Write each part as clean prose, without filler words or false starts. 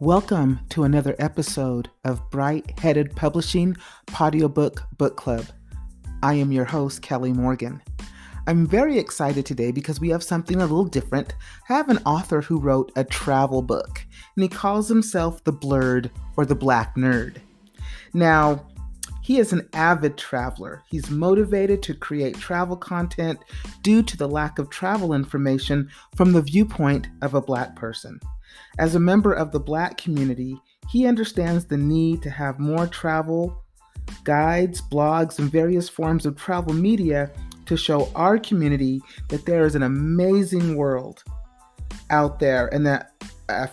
Welcome to another episode of Bright Headed Publishing Audiobook Book Club. I am your host, Kelly Morgan. I'm very excited today because we have something a little different. I have an author who wrote a travel book, and he calls himself the Blerd or the Black Nerd. Now, he is an avid traveler. He's motivated to create travel content due to the lack of travel information from the viewpoint of a Black person. As a member of the Black community, he understands the need to have more travel guides, blogs, and various forms of travel media to show our community that there is an amazing world out there and that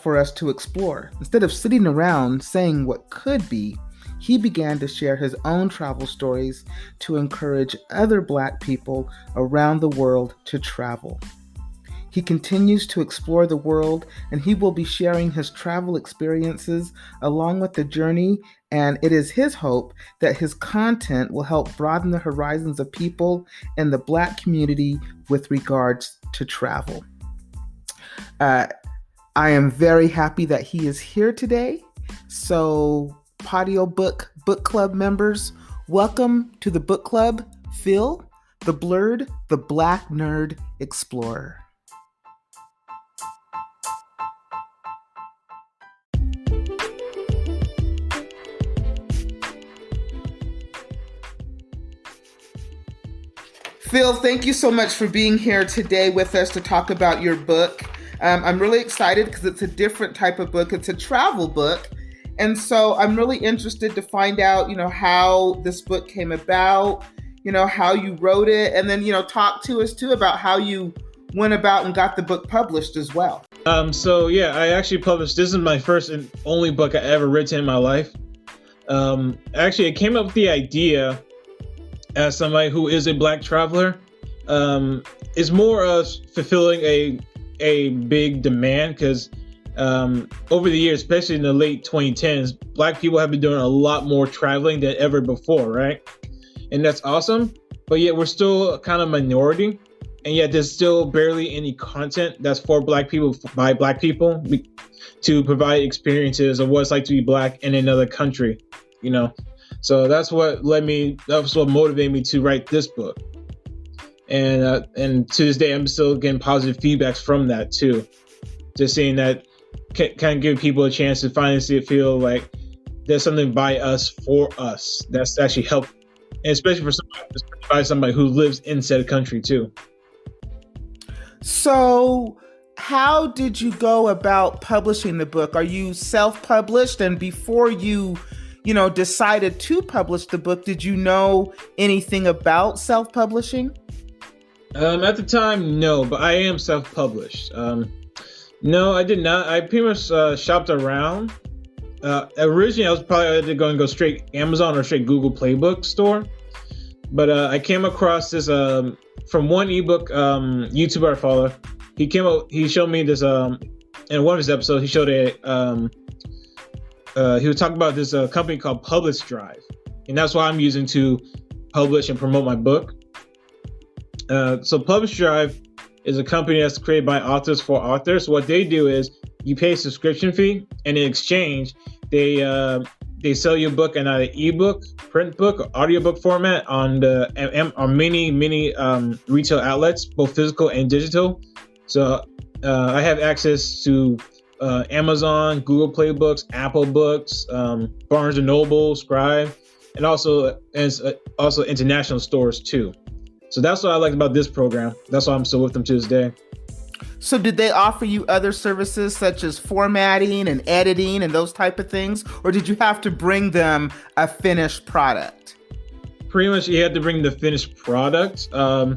for us to explore. Instead of sitting around saying what could be, he began to share his own travel stories to encourage other Black people around the world to travel. He continues to explore the world, and he will be sharing his travel experiences along with the journey, and it is his hope that his content will help broaden the horizons of people in the Black community with regards to travel. I am very happy that he is here today. So, Audiobook Book Club members, welcome to the book club, Phil, the Blerd, the Black Nerd Explorer. Phil, thank you so much for being here today with us to talk about your book. I'm really excited because it's a different type of book. It's a travel book. And so I'm really interested to find out, how this book came about, how you wrote it, and then, talk to us too about how you went about and got the book published as well. I actually published, this is my first and only book I ever written in my life. Actually, I came up with the idea as somebody who is a Black traveler. It's more of fulfilling a big demand because over the years, especially in the late 2010s, Black people have been doing a lot more traveling than ever before, right? And that's awesome, but yet we're still kind of minority, and yet there's still barely any content that's for Black people by Black people to provide experiences of what it's like to be Black in another country, So that's what motivated me to write this book. And to this day, I'm still getting positive feedbacks from that too. Just seeing that kind of give people a chance to finally feel like there's something by us for us that's actually helpful, and especially by somebody who lives in said country too. So how did you go about publishing the book? Are you self-published? And before you decided to publish the book, did you know anything about self-publishing? At the time, no, but I am self-published. No, I did not. I pretty much shopped around. Originally, I was probably either going to go straight Amazon or straight Google Play Book store. But I came across this from one ebook YouTuber I follow. He showed me this in one of his episodes. He showed he was talking about this company called Publish Drive, and that's what I'm using to publish and promote my book. So Publish Drive is a company that's created by authors for authors. What they do is you pay a subscription fee, and in exchange, they sell you a book in either ebook, print book, or audiobook format on many retail outlets, both physical and digital. So I have access to Amazon, Google Play Books, Apple Books, Barnes & Noble, Scribe, and also international stores too. So that's what I liked about this program. That's why I'm still with them to this day. So did they offer you other services such as formatting and editing and those type of things? Or did you have to bring them a finished product? Pretty much you had to bring the finished product. I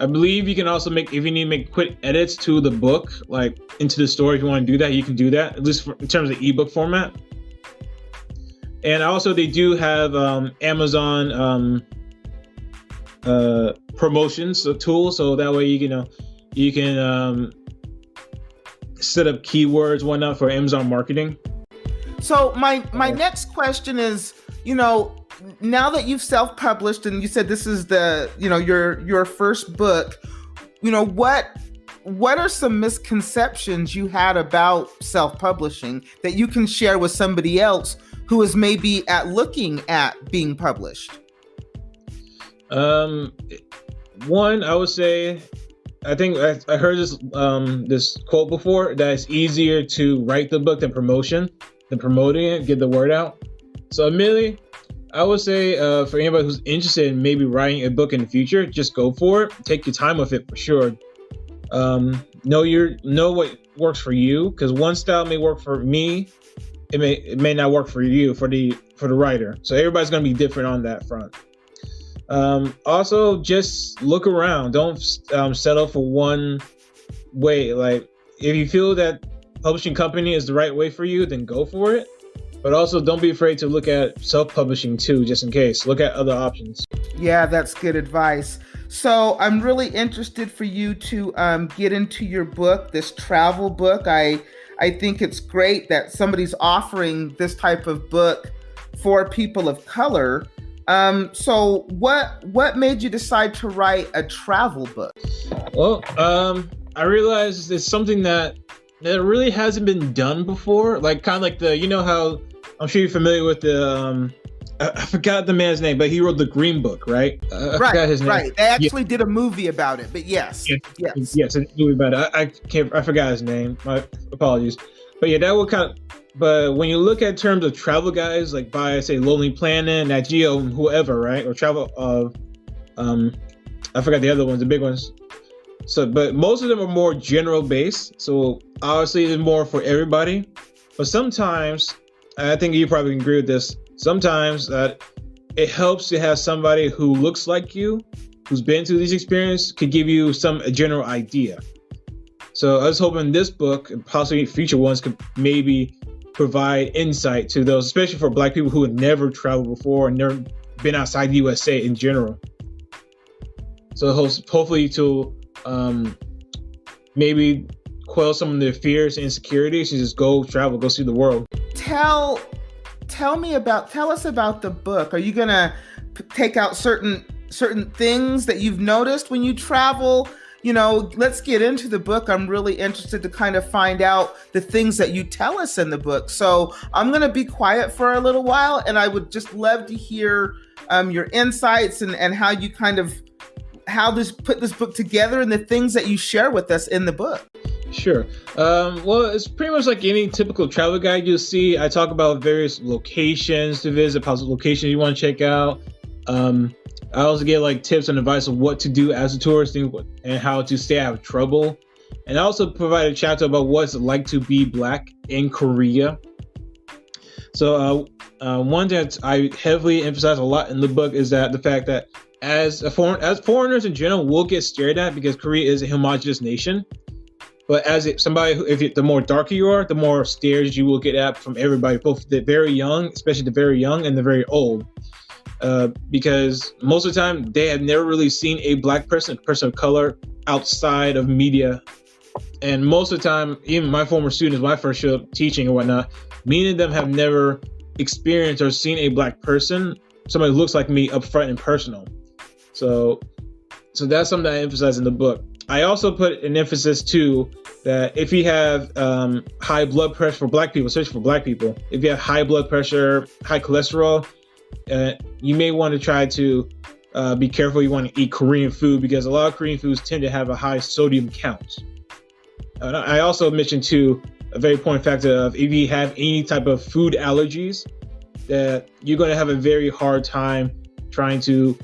believe you can also if you need to make quick edits to the book, like into the story, if you want to do that, you can do that, at least in terms of ebook format. And also they do have Amazon promotions tool, so that way you can set up keywords, whatnot for Amazon marketing. So my next question is, now that you've self-published and you said this is your first book, what what are some misconceptions you had about self-publishing that you can share with somebody else who is maybe looking at being published? One, I would say, I think I heard this quote before, that it's easier to write the book than promoting it, get the word out. So admittedly, I would say for anybody who's interested in maybe writing a book in the future, just go for it. Take your time with it for sure. Know what works for you, because one style may work for me, it may not work for you, for the writer. So everybody's going to be different on that front. Also, just look around. Don't settle for one way. Like, if you feel that publishing company is the right way for you, then go for it. But also, don't be afraid to look at self-publishing too, just in case. Look at other options. Yeah, that's good advice. So I'm really interested for you to get into your book, this travel book. I think it's great that somebody's offering this type of book for people of color. So what made you decide to write a travel book? Well, I realized it's something that really hasn't been done before. Like, kind of like how, I'm sure you're familiar with the, I forgot the man's name, but he wrote the Green Book, right? I forgot his name. Right. They actually did a movie about it, but yes. Yes, a movie about it. I forgot his name. My apologies. But yeah, that would but when you look at terms of travel guides, like by, say, Lonely Planet, Nat Geo, whoever, right? Or travel I forgot the other ones, the big ones. So, but most of them are more general based. So obviously it's more for everybody. But sometimes, I think you probably agree with this, sometimes it helps to have somebody who looks like you, who's been through these experiences, could give you a general idea. So I was hoping this book, and possibly future ones, could maybe provide insight to those, especially for Black people who had never traveled before and never been outside the USA in general. So hopefully to maybe quell some of their fears and insecurities and just go travel, go see the world. Tell us about the book. Are you gonna take out certain things that you've noticed when you travel? Let's get into the book. I'm really interested to kind of find out the things that you tell us in the book. So I'm going to be quiet for a little while, and I would just love to hear your insights and how you put this book together and the things that you share with us in the book. Sure. Well, it's pretty much like any typical travel guide you'll see. I talk about various locations to visit, possible locations you want to check out. I also get like tips and advice of what to do as a tourist and how to stay out of trouble. And I also provide a chapter about what it's like to be Black in Korea. So one that I heavily emphasize a lot in the book is that the fact that as foreigners in general, we'll get stared at because Korea is a homogenous nation. But the more darker you are, the more stares you will get at from everybody, both the very young, especially the very young, and the very old. Because most of the time they have never really seen a Black person of color outside of media. And most of the time, even my former students, when I first showed up teaching and whatnot, many of them have never experienced or seen a Black person, somebody who looks like me, up front and personal. So that's something I emphasize in the book. I also put an emphasis too that if you have high blood pressure for Black people, especially for Black people, if you have high blood pressure, high cholesterol, you may want to try to be careful. You want to eat Korean food because a lot of Korean foods tend to have a high sodium count. I also mentioned too a very important factor of if you have any type of food allergies, that you're going to have a very hard time trying to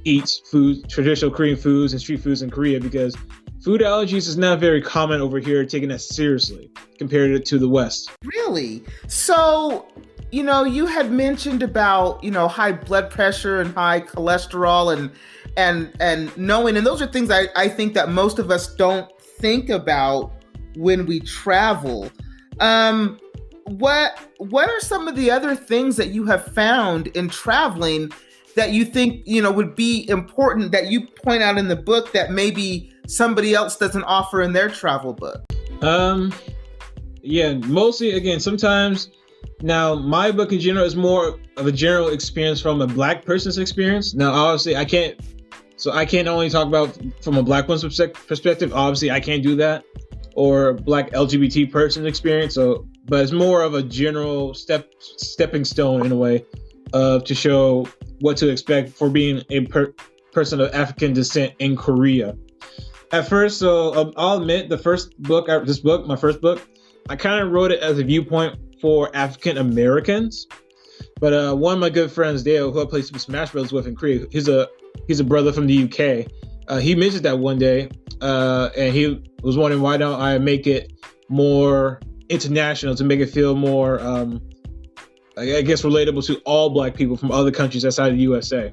eat traditional Korean foods and street foods in Korea, because food allergies is not very common over here, taken that seriously compared to the West. Really? So, you had mentioned about, high blood pressure and high cholesterol and knowing, and those are things I think that most of us don't think about when we travel. What are some of the other things that you have found in traveling that you think, would be important that you point out in the book that maybe somebody else doesn't offer in their travel book? Yeah, mostly, again, sometimes, now my book in general is more of a general experience from a Black person's experience. Now, obviously, I can't So I can't only talk about from a Black one's perspective. Obviously, I can't do that, or Black LGBT person experience. So, but it's more of a general stepping stone in a way, to show what to expect for being a person of African descent in Korea. At first, so I'll admit, my first book, I kind of wrote it as a viewpoint for African Americans. But one of my good friends, Dale, who I played Super Smash Bros. With in Korea, he's a brother from the UK. He mentioned that one day, and he was wondering why don't I make it more international to make it feel more, I guess, relatable to all Black people from other countries outside of the USA.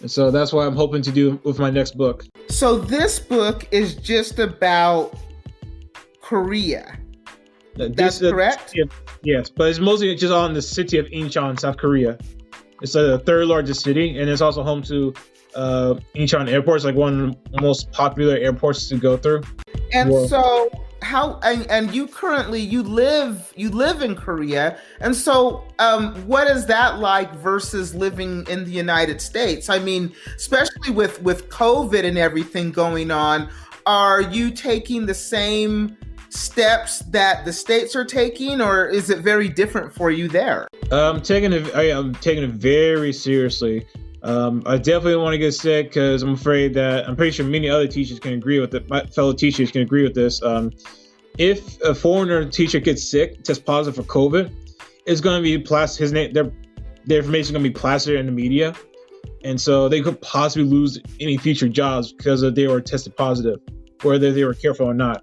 And so that's what I'm hoping to do with my next book. So this book is just about Korea. That's correct? Yes, but it's mostly just on the city of Incheon, South Korea. It's the third largest city, and it's also home to Incheon Airport. It's like one of the most popular airports to go through. And so how and you currently you live in Korea, and so what is that like versus living in the United States? I mean, especially with COVID and everything going on, are you taking the same steps that the States are taking, or is it very different for you there? I'm taking it very seriously. I definitely want to get sick because I'm pretty sure many other teachers can agree with it. My fellow teachers can agree with this. If a foreigner teacher gets sick, tests positive for COVID, it's going to be their information is going to be plastered in the media, and so they could possibly lose any future jobs because they were tested positive, whether they were careful or not.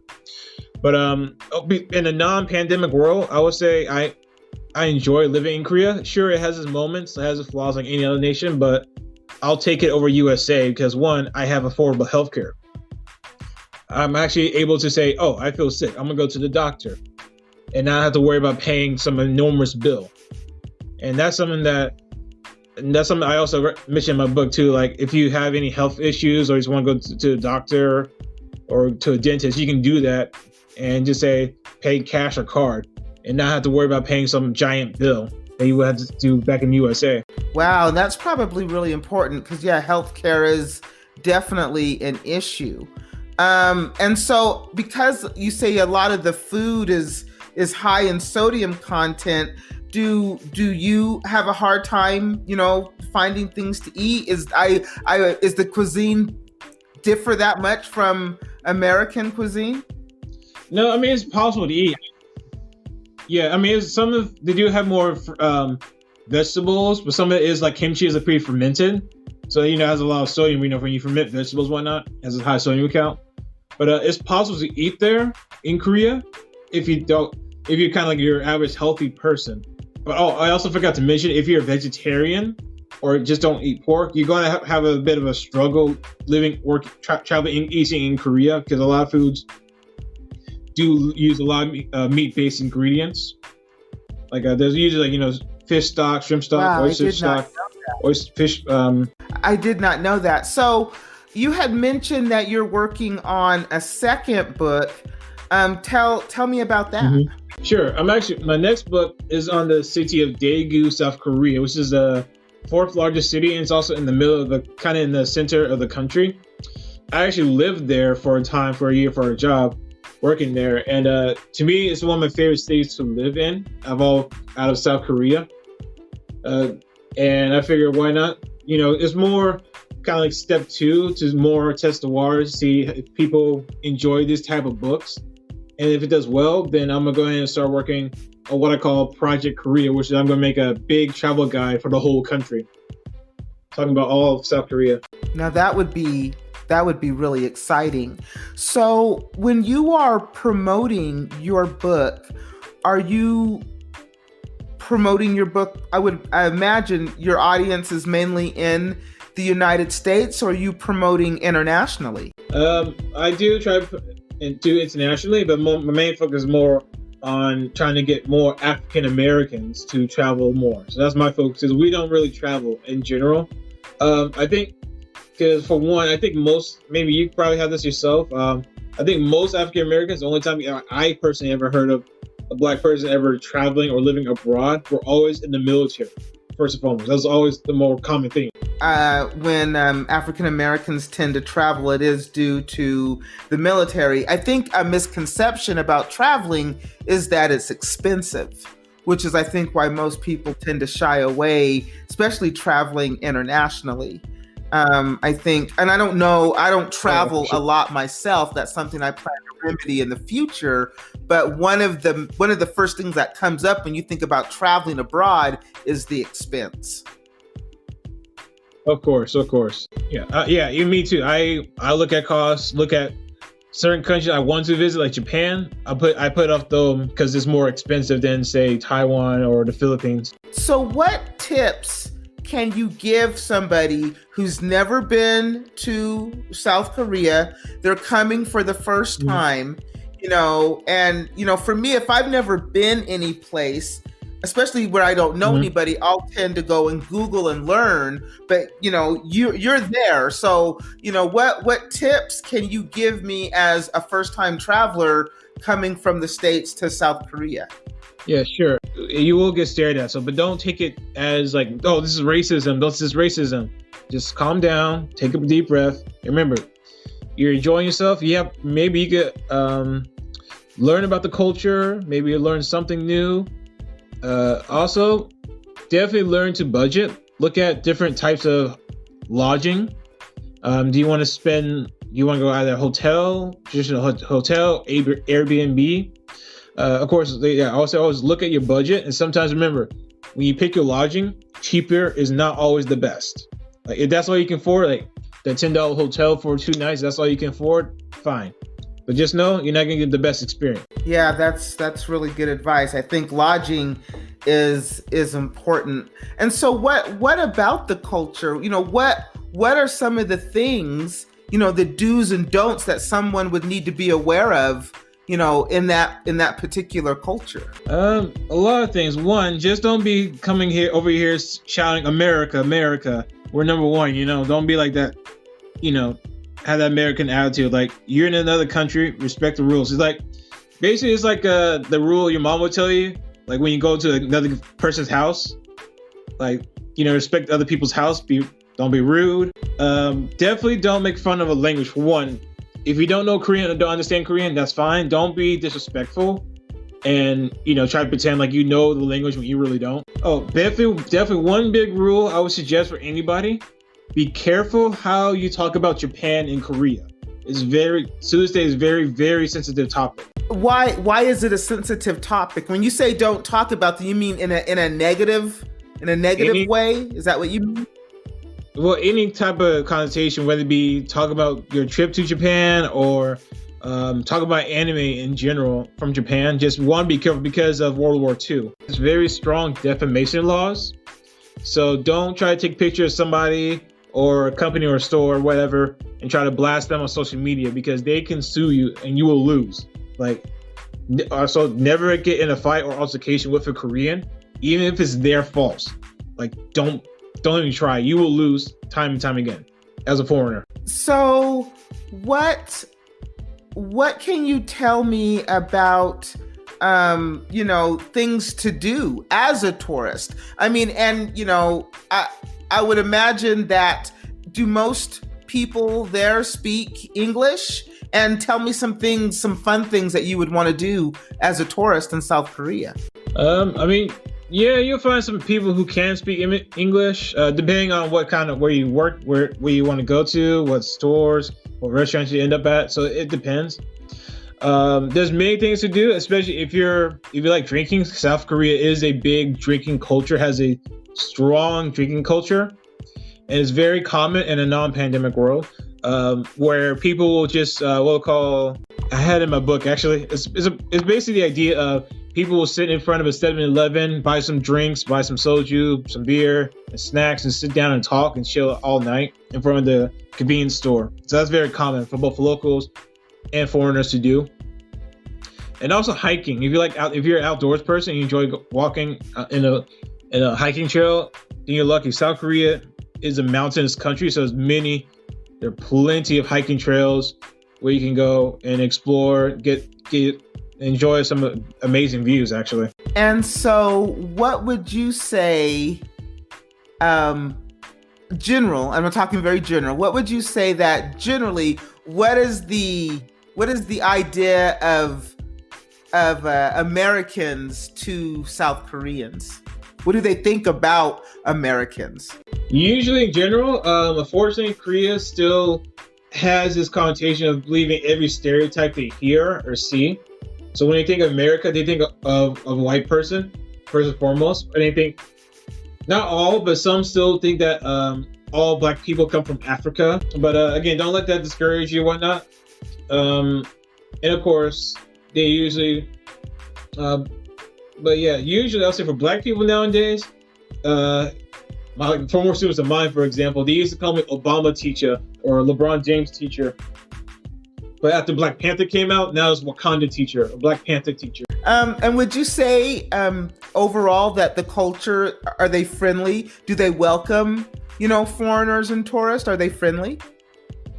But in a non-pandemic world, I would say I enjoy living in Korea. Sure, it has its moments, it has its flaws like any other nation, but I'll take it over USA because one, I have affordable healthcare. I'm actually able to say, oh, I feel sick, I'm gonna go to the doctor, and not have to worry about paying some enormous bill. And that's something I also mentioned in my book too. Like, if you have any health issues or you just want to go to a doctor or to a dentist, you can do that and just say pay cash or card and not have to worry about paying some giant bill that you would have to do back in the USA. Wow, that's probably really important because healthcare is definitely an issue. And so because you say a lot of the food is high in sodium content, do you have a hard time, finding things to eat? Is the cuisine differ that much from American cuisine? No, I mean, it's possible to eat. Yeah, I mean, they do have more vegetables, but some of it is like kimchi is pretty fermented. So, it has a lot of sodium, when you ferment vegetables, whatnot, it has a high sodium count. But it's possible to eat there in Korea if you're kind of like your average healthy person. But I also forgot to mention, if you're a vegetarian or just don't eat pork, you're going to have a bit of a struggle traveling, eating in Korea, because a lot of foods do use a lot of meat-based ingredients. Like there's usually fish stock, shrimp stock, oyster stock, fish. I did not know that. So you had mentioned that you're working on a second book. Tell me about that. Mm-hmm. Sure. My next book is on the city of Daegu, South Korea, which is the fourth largest city, and it's also in the middle of kind of in the center of the country. I actually lived there for a year for a job, working there, and to me, it's one of my favorite cities to live in out of South Korea. And I figured, why not? It's more kind of like step 2 to more test the waters, see if people enjoy this type of books. And if it does well, then I'm going to go ahead and start working on what I call Project Korea, which is I'm going to make a big travel guide for the whole country, talking about all of South Korea. Now that would be really exciting. So when you are promoting your book, are you promoting your book? I imagine your audience is mainly in the United States, or are you promoting internationally? I do try to do internationally, but my main focus is more on trying to get more African Americans to travel more. So that's my focus, is we don't really travel in general. I think, because for one, I think maybe you probably have this yourself. I think most African Americans, the only time I personally ever heard of a Black person ever traveling or living abroad, were always in the military, first and foremost. That's always the more common thing. when African Americans tend to travel, it is due to the military. I think a misconception about traveling is that it's expensive, which is, I think, why most people tend to shy away, especially traveling internationally. I think, and I don't know, I don't travel a lot myself. That's something I plan to remedy in the future. But one of the first things that comes up when you think about traveling abroad is the expense. Of course. Yeah, me too. I look at costs, look at certain countries I want to visit, like Japan. I put off them because it's more expensive than, say, Taiwan or the Philippines. So what tips can you give somebody who's never been to South Korea? They're coming for the first time, and for me, if I've never been any place, especially where I don't know anybody, I'll tend to go and Google and learn. But you're there, so what tips can you give me as a first-time traveler coming from the States to South Korea? Yeah, sure. You will get stared at, but don't take it as like, oh, this is racism. This is racism. Just calm down, take a deep breath. Remember, you're enjoying yourself. Yeah, maybe you could learn about the culture. Maybe you learn something new. Also, definitely learn to budget. Look at different types of lodging. Do you want to go either hotel, traditional hotel, Airbnb? Of course, also always look at your budget. And sometimes remember, when you pick your lodging, cheaper is not always the best. Like, if that's all you can afford, like the $10 hotel for 2 nights, that's all you can afford, fine. But just know you're not going to get the best experience. Yeah, that's really good advice. I think lodging is important. And so what about the culture? What are some of the things, the do's and don'ts that someone would need to be aware of, in that particular culture? A lot of things. One, just don't be coming over here shouting America, America. We're number one, Don't be like that, have that American attitude. Like, you're in another country, respect the rules. It's like the rule your mom would tell you, like when you go to another person's house, like, respect other people's house, don't be rude. Definitely don't make fun of a language. For one, if you don't know Korean or don't understand Korean, that's fine. Don't be disrespectful and, try to pretend like you know the language when you really don't. Oh, definitely one big rule I would suggest for anybody: be careful how you talk about Japan and Korea. Tuesday is very, very sensitive topic. Why is it a sensitive topic? When you say don't talk about them, you mean in a negative way? Is that what you mean? Well, any type of connotation, whether it be talk about your trip to Japan or talk about anime in general from Japan, just want to be careful because of World War II. There's very strong defamation laws. So don't try to take pictures of somebody or a company or a store or whatever and try to blast them on social media, because they can sue you and you will lose. Like, also never get in a fight or altercation with a Korean, even if it's their fault. Like, don't even try. You will lose time and time again as a foreigner. So what can you tell me about things to do as a tourist? I mean, and I would imagine that, do most people there speak English? And tell me some fun things that you would want to do as a tourist in South Korea. Yeah, you'll find some people who can speak English, depending on where you work, where you want to go to, what stores, what restaurants you end up at. So it depends. There's many things to do, especially if you like drinking. South Korea is a big drinking culture, has a strong drinking culture, and it's very common in a non-pandemic world, where people will just I had in my book actually. It's basically the idea of people will sit in front of a 7-Eleven, buy some drinks, buy some soju, some beer, and snacks, and sit down and talk and chill all night in front of the convenience store. So that's very common for both locals and foreigners to do. And also hiking. If you're an outdoors person and you enjoy walking in a hiking trail, then you're lucky. South Korea is a mountainous country, so there are plenty of hiking trails where you can go and explore, enjoy some amazing views, actually. And so what would you say general, I'm talking very general, what would you say that generally, what is the idea of Americans to South Koreans? What do they think about Americans? Usually in general, unfortunately, Korea still has this connotation of believing every stereotype they hear or see. So when they think of America, they think of a white person, first and foremost. And they think, not all, but some still think that all black people come from Africa. But again, don't let that discourage you or whatnot. And of course, they usually... but yeah, usually I'll say for black people nowadays, my former students of mine, for example, they used to call me Obama teacher or LeBron James teacher. But after Black Panther came out, now it's Wakanda teacher, or Black Panther teacher. And would you say overall that the culture, are they friendly? Do they welcome, foreigners and tourists? Are they friendly?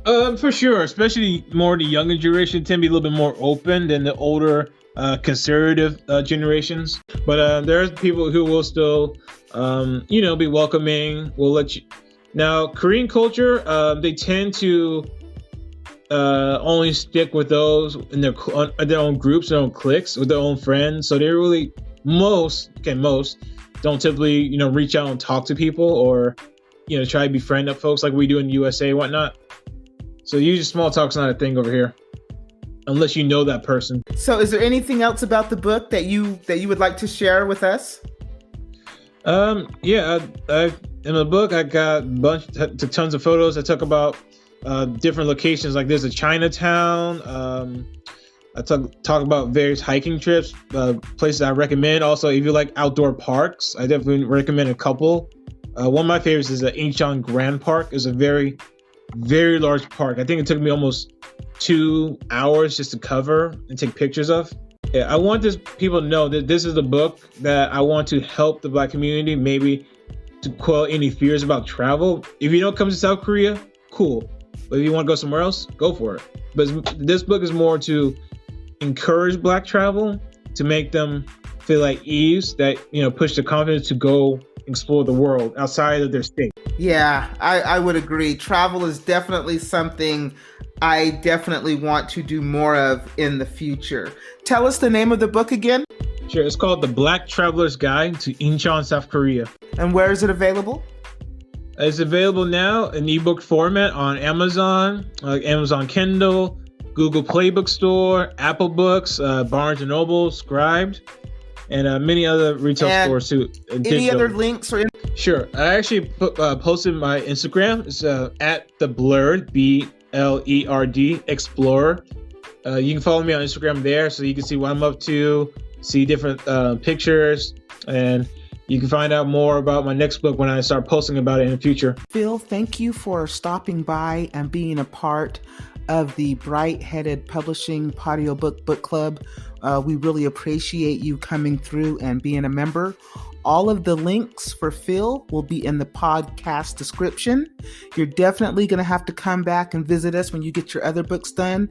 For sure, especially more the younger generation tend to be a little bit more open than the older conservative generations. But there's people who will still, be welcoming. Will let you. Now, Korean culture, they tend to only stick with those in their own groups, their own cliques, with their own friends. So they really most don't typically reach out and talk to people or try to befriend up folks like we do in the USA and whatnot. So usually small talk's not a thing over here, unless you know that person. So is there anything else about the book that you would like to share with us? Yeah, I in the book I got tons of photos. I talk about different locations. Like there's a Chinatown. I talk about various hiking trips, places I recommend. Also, if you like outdoor parks, I definitely recommend a couple. One of my favorites is the Incheon Grand Park. It's a very, very large park. I think it took me almost 2 hours just to cover and take pictures of. Yeah, I want people to know that this is the book that I want to help the Black community, maybe to quell any fears about travel. If you don't come to South Korea, cool. But if you want to go somewhere else, go for it. But this book is more to encourage Black travel, to make them feel at ease, that push the confidence to go explore the world outside of their state. Yeah, I would agree. Travel is definitely something I definitely want to do more of in the future. Tell us the name of the book again. Sure, it's called The Black Traveler's Guide to Incheon, South Korea. And where is it available? It's available now in ebook format on Amazon, Amazon Kindle, Google Play Bookstore, Apple Books, Barnes & Noble, Scribed, and many other retail stores too. Any other links or? Sure. I actually posted my Instagram. It's at the Blerd, BLERD Explorer. You can follow me on Instagram there, so you can see what I'm up to, see different pictures, and you can find out more about my next book when I start posting about it in the future. Phil, thank you for stopping by and being a part of the Bright Headed Publishing Audiobook Book Club. We really appreciate you coming through and being a member. All of the links for Phil will be in the podcast description. You're definitely going to have to come back and visit us when you get your other books done.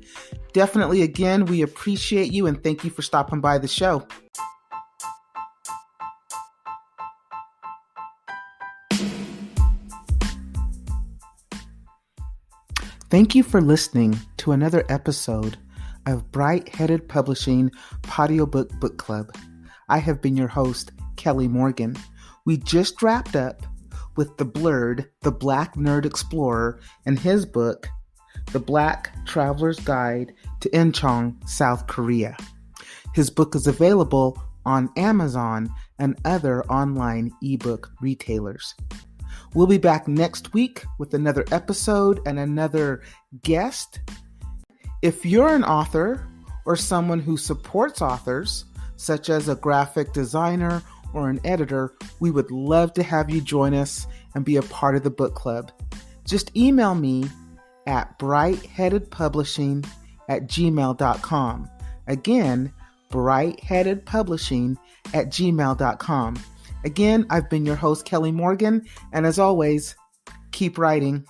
Definitely, again, we appreciate you and thank you for stopping by the show. Thank you for listening to another episode of Bright Headed Publishing Audiobook Book Club. I have been your host, Kelly Morgan. We just wrapped up with the Blerd, the Black Nerd Explorer, and his book, The Black Traveler's Guide to Incheon, South Korea. His book is available on Amazon and other online ebook retailers. We'll be back next week with another episode and another guest. If you're an author or someone who supports authors, such as a graphic designer or an editor, we would love to have you join us and be a part of the book club. Just email me at brightheadedpublishing@gmail.com. Again, brightheadedpublishing@gmail.com. Again, I've been your host, Kelly Morgan, and as always, keep writing.